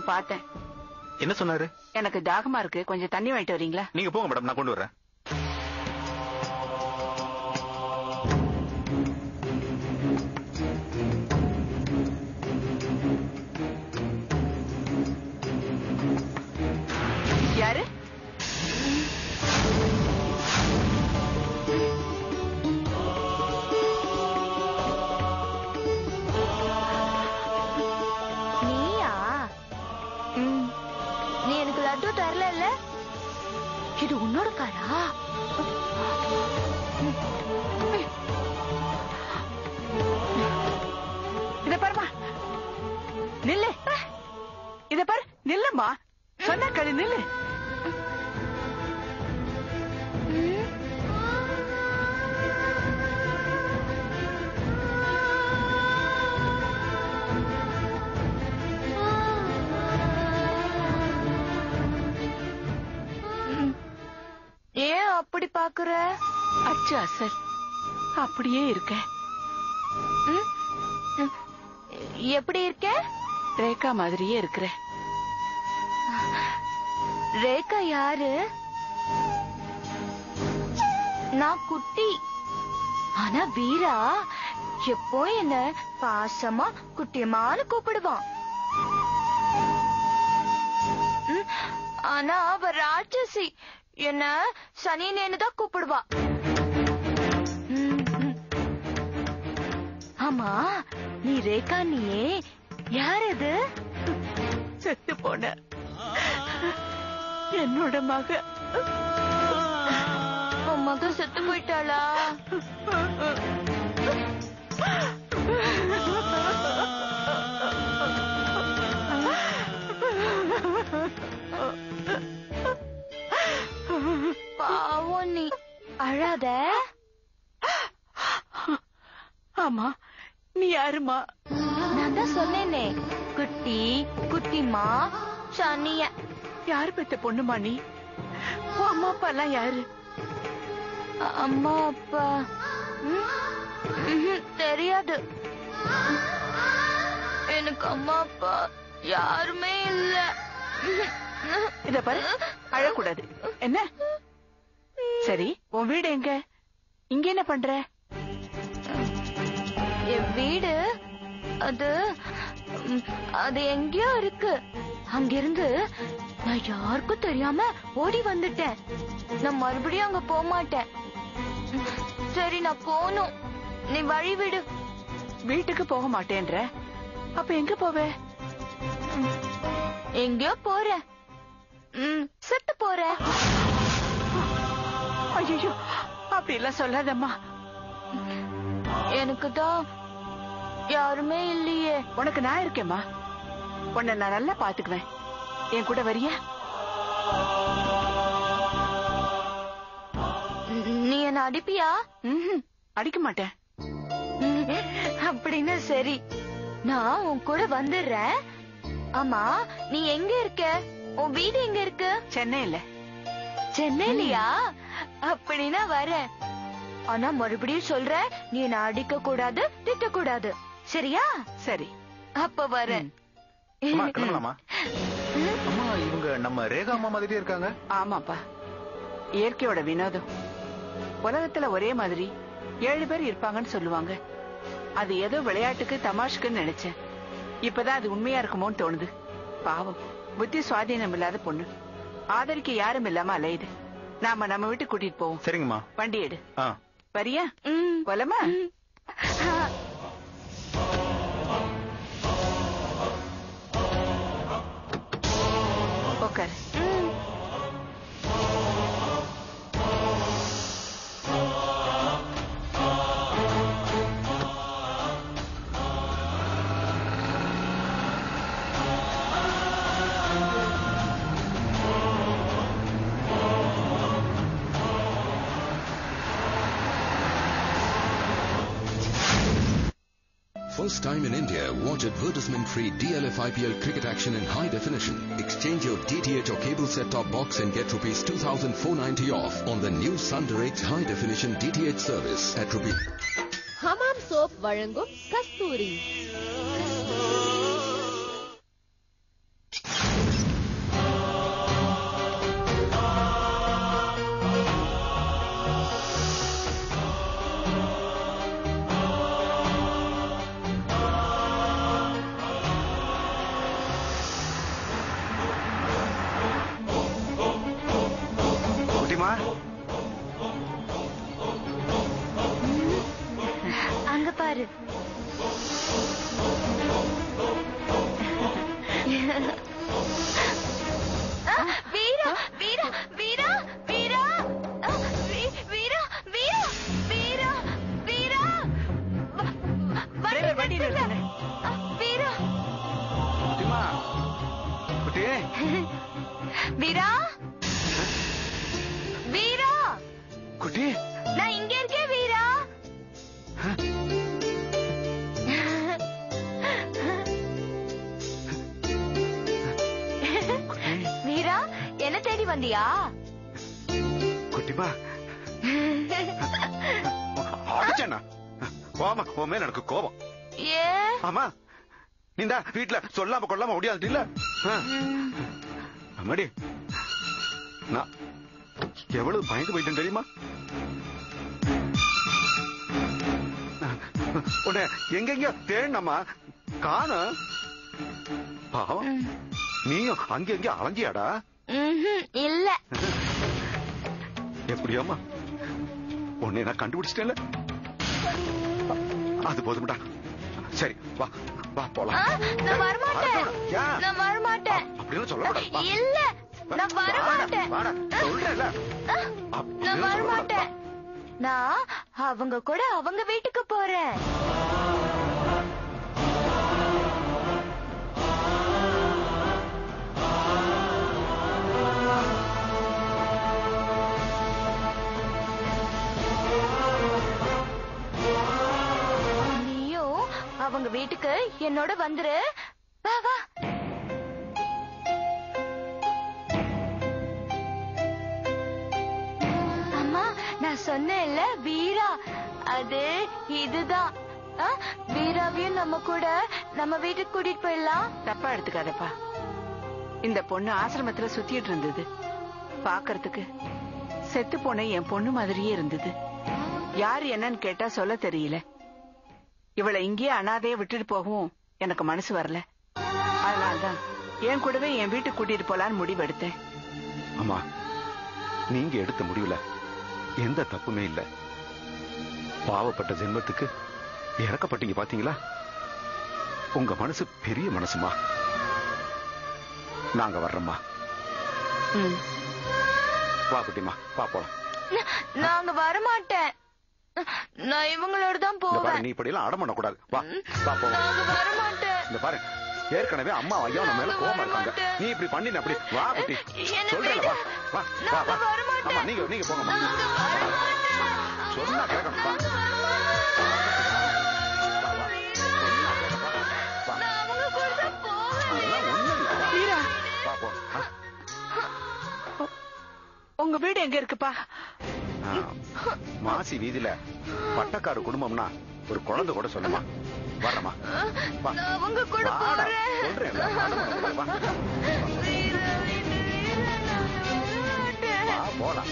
பார்த்தேன். என்ன சொன்னாரு? எனக்கு தாகமா இருக்கு, கொஞ்சம் தண்ணி வாங்கிட்டு வரீங்களா? நீங்க போங்க மேடம், நான் கொண்டு வரேன். யாரு? இது உன்னோட காரா? இத பாருமா, நில்லு. இத பாரு, நில்லுமா. சொன்னா கழி, நில்லு. அப்படி பாக்குற? அச்சு அசல் அப்படியே இருக்க. எப்படி இருக்க? ரேகா மாதிரியே இருக்கிற. ரேகா யாரு? நான் குட்டி. ஆனா வீரா எப்போ என்ன பாசமா குட்டியம்மான்னு கூப்பிடுவான். ஆனா அவ ராட்சசி, என்ன சனின்னு தான் கூப்பிடுவா. ஆமா, நீ ரேகா நீயே யார்? அது செத்து போன என்னோட மக. உன் மக செத்து போயிட்டாளா? பாவம், நீ அழாத. ஆமா, நீ யாருமா? நான் தான் சொன்னேனே, குட்டி குட்டிமா சனிய. யாரு பெத்த பொண்ணுமா நீ? அம்மா அப்பா எல்லாம் யாரு? அம்மா அப்பா தெரியாது. எனக்கு அம்மா அப்பா யாருமே இல்ல. இத பாரு, அழக்கூடாது என்ன? சரி, உன் வீடு எங்க? இங்க என்ன பண்ற? என் வீடு அது அது எங்கேயோ இருக்கு. அங்கிருந்து நான் யாருக்கும் தெரியாம ஓடி வந்துட்டேன். நான் மறுபடியும் அங்க போக மாட்டேன். சரி, நான் போகணும், நீ வழி விடு. வீட்டுக்கு போக மாட்டேன்ற, அப்ப எங்க போவ? எங்கேயோ போறேன். செத்து போறேன். ஐயோ, அப்படி எல்லாம் சொல்லாதம்மா. எனக்கு தான் யாருமே இல்லையே. உனக்கு நான் இருக்கேம்மா, உன்னை நான் நல்லா பாத்துக்குவேன். என் கூட வரியா? நீ என்ன அடிப்பியா? அடிக்க மாட்டேன். அப்படின்னு சரி, நான் உன் கூட வந்துடுறேன். ஆமா, நீ எங்க இருக்க? உன் வீடு எங்க இருக்கு? சென்னையில. சென்னையிலயா? அப்படின்னா வரேன். ஆனா மறுபடியும் சொல்ற, நீ என்ன அடிக்க கூடாது, திட்ட கூடாது, சரியா? சரி, அப்ப வரேன். அம்மா, இவங்க நம்ம ரேகா அம்மா மாதிரியே இருக்காங்க. ஆமாப்பா, இயற்கையோட வினோதம். உலகத்துல ஒரே மாதிரி 7 பேர் இருப்பாங்கன்னு சொல்லுவாங்க. அது ஏதோ விளையாட்டுக்கு தமாஷுக்குன்னு நினைச்சேன். இப்பதான் அது உண்மையா இருக்குமோன்னு தோணுது. பாவம், புத்தி சுவாதீனம் இல்லாத பொண்ணு, ஆதரிக்க யாரும் இல்லாம அலையுது. நாம நம்ம வீட்டுக்கு கூட்டிட்டு போவோம். சரிங்கம்மா. வண்டி எடு. வரியா? போலமா? உட்காரு. First time in India, watch advertisement-free DLF IPL cricket action in high definition. Exchange your DTH or cable set-top box and get rupees 2,490 off on the new Sun Direct high definition DTH service at rupees. Hamam soap வழங்கும் கஸ்தூரி. அங்க பாரு. வீரா வீரா வீரா வீரா வீரா வீரா வீரா வீரா வண்டி நிறுத்துங்க. வீரா குட்டிமா குட்டி வீரா வீரா குட்டி நான் இங்க இருக்கேன் வீரா. வீரா என்ன தேடி வந்தியா? குட்டிமா அடிச்சேனா? ஆமா, உன் மேல எனக்கு கோபம். ஏ ஆமா, நீந்தா வீட்டுல சொல்லாம கொள்ளாம முடியாது இல்ல. அம்மாடி, நான் எவ்வளவு பயந்து போயிட்டேன் தெரியுமா? உன்னை எங்கெங்க தேடினம்மா காணோம். பாவம், நீயும் அங்க அலைஞ்சியாடா? இல்ல. எப்படியாமா உன்னை நான் கண்டுபிடிச்சிட்டேன்ல. அது போதும்டா. சரி வா வா போலாம். நான் வரமாட்டேன். நான் வரமாட்டேன். அப்படின்னு சொல்லக்கூடாது. இல்ல, நான் வரமாட்டேன். சொல்றேன்ல. நான் வரமாட்டேன். நான் அவங்க கூட அவங்க வீட்டுக்கு போறேன். நீயும் அவங்க வீட்டுக்கு என்னோட வந்துரு. வா வா. அம்மா, நான் சொன்னேன்ல வீரா, அது இதுதான். வீராவையும் நம்ம கூட நம்ம வீட்டுக்கு கூட்டிட்டு போயிடலாம். தப்பா எடுத்துக்காதப்பா. இந்த பொண்ணு ஆசிரமத்துல சுத்திட்டு இருந்தது. பாக்குறதுக்கு செத்து போன என் பொண்ணு மாதிரியே இருந்தது. யாரு என்னன்னு கேட்டா சொல்ல தெரியல. இவளை இங்கேயே அனாதைய விட்டுட்டு போகவும் எனக்கு மனசு வரல. அதனால்தான் என் கூடவே என் வீட்டுக்கு கூட்டிட்டு போலான்னு முடிவு எடுத்தேன். அம்மா, நீங்க எடுத்த முடிவுல எந்த தப்புமே இல்ல. பாவப்பட்ட ஜென்மத்துக்கு இறக்கப்பட்டீங்க பாத்தீங்களா? உங்க மனசு பெரிய மனசுமா. நாங்க வர்றோம்மா. வா குட்டிமா, வா போலாம். நாங்க வரமாட்டேன். நான் இவங்களோட தான் போவேன். நீ இப்படி எல்லாம் அடம் பண்ண கூடாது. வா வா போவோம். நாங்க வரமாட்டேன். இந்த பாரு, ஏற்கனவே அம்மா ஐயா நம்ம மேல கோவமா இருக்காங்க. நீ இப்படி பண்ணின அப்படி. வா குட்டி, சொல்றேன். வா வா வா வா. ஆமா, நீங்க போங்கம்மா. சொன்னா கேட்கணும். வா உங்க வீடு எங்க இருக்குப்பா? மாசி வீதியில பட்டக்காடு குடும்பம்னா ஒரு குழந்தை கூட சொல்லுமா. வரமா அவங்க கூட போறேன். சொல்றேன். போலாம்.